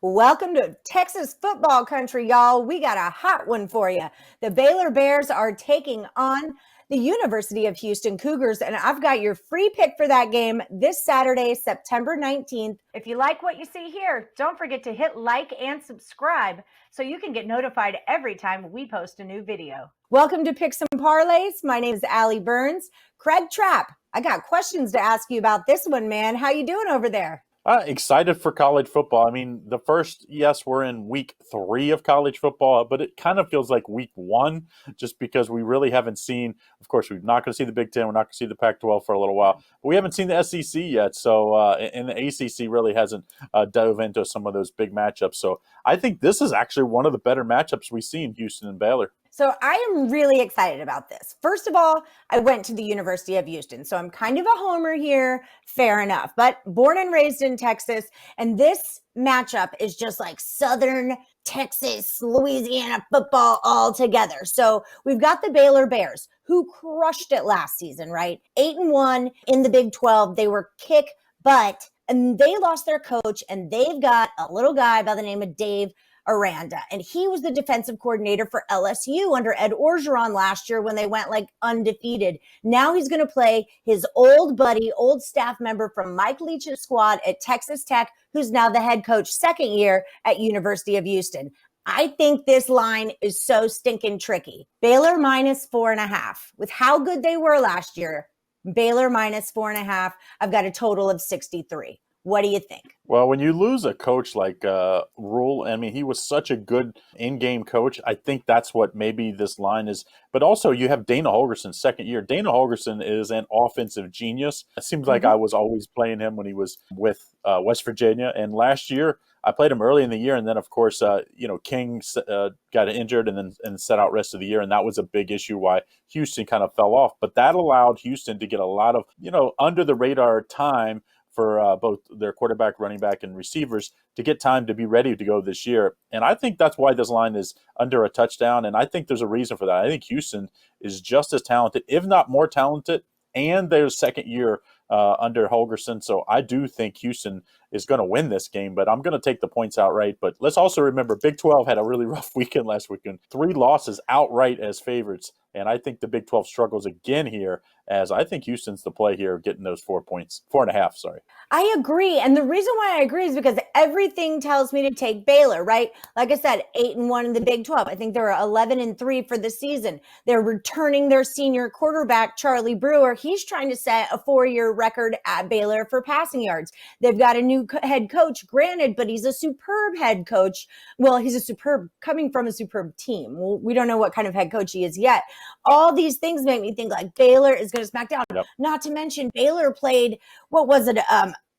Welcome to Texas football country, y'all. We got a hot one for you. The Baylor Bears are taking on the University of Houston Cougars, and I've got your free pick for that game this Saturday, September 19th. If you like what you see here, don't forget to hit like and subscribe so you can get notified every time we post a new video. Welcome to Picks and Parlays. My name is Allie Burns. Craig Trapp, I got questions to ask you about this one, man. How you doing over there? Excited for college football. I mean, yes, we're in week 3 of college football, but it kind of feels like week 1 just because we really haven't seen, of course, we're not going to see the Big Ten. We're not going to see the Pac-12 for a little while. But we haven't seen the SEC yet. So, and the ACC really hasn't dove into some of those big matchups. So I think this is actually one of the better matchups we see in Houston and Baylor. So I am really excited about this. First of all, I went to the University of Houston, so I'm kind of a homer here, fair enough, but born and raised in Texas, and this matchup is just like Southern Texas, Louisiana football all together. So we've got the Baylor Bears, who crushed it last season, right? 8-1 in the Big 12. They were kick butt, and they lost their coach, and they've got a little guy by the name of Dave Aranda, and he was the defensive coordinator for LSU under Ed Orgeron last year when they went like undefeated. Now he's going to play his old buddy, old staff member from Mike Leach's squad at Texas Tech, who's now the head coach second year at University of Houston. I think this line is so stinking tricky. Baylor minus 4.5. With how good they were last year, Baylor minus 4.5. I've got a total of 63. What do you think? Well, when you lose a coach like Rule, I mean, he was such a good in-game coach. I think that's what maybe this line is. But also, you have Dana Holgorsen's second year. Dana Holgorsen is an offensive genius. It seems like I was always playing him when he was with West Virginia. And last year, I played him early in the year. And then, of course, King got injured and set out rest of the year. And that was a big issue why Houston kind of fell off. But that allowed Houston to get a lot of, under-the-radar time for both their quarterback, running back, and receivers to get time to be ready to go this year. And I think that's why this line is under a touchdown, and I think there's a reason for that. I think Houston is just as talented, if not more talented, and their second year under Holgorsen. So I do think Houston is going to win this game, but I'm going to take the points outright. But let's also remember Big 12 had a really rough weekend last weekend. 3 losses outright as favorites. And I think the Big 12 struggles again here, as I think Houston's the play here, getting those 4 points, 4.5, sorry. I agree. And the reason why I agree is because everything tells me to take Baylor, right? Like I said, 8-1 in the Big 12. I think they're 11-3 for the season. They're returning their senior quarterback, Charlie Brewer. He's trying to set a 4-year record at Baylor for passing yards. They've got a new head coach, granted, but he's a superb head coach. Well, he's coming from a superb team. Well, we don't know what kind of head coach he is yet. All these things make me think like Baylor is going to smack down. Yep. Not to mention Baylor played, what was it?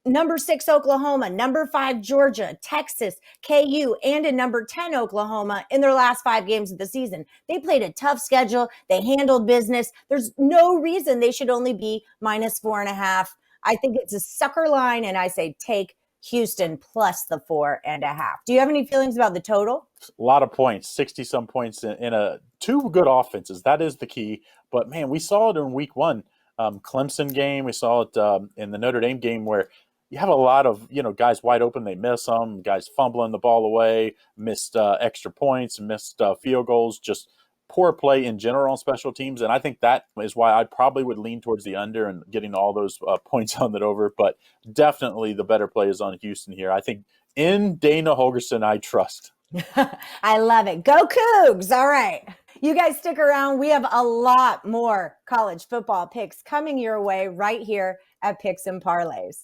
Number 6 Oklahoma, number 5 Georgia, Texas, KU, and a number 10 Oklahoma in their last 5 games of the season. They played a tough schedule. They handled business. There's no reason they should only be minus 4.5. I think it's a sucker line, and I say take Houston plus the 4.5. Do you have any feelings about the total? A lot of points, 60-some points in a 2 good offenses. That is the key. But, man, we saw it in week 1. Clemson game. We saw it in the Notre Dame game where you have a lot of, guys wide open. They miss them. Guys fumbling the ball away, missed extra points, missed field goals, just poor play in general on special teams. And I think that is why I probably would lean towards the under and getting all those points on that over. But definitely the better play is on Houston here. I think in Dana Holgorsen, I trust. I love it. Go Cougs. All right. You guys stick around. We have a lot more college football picks coming your way right here at Picks and Parlays.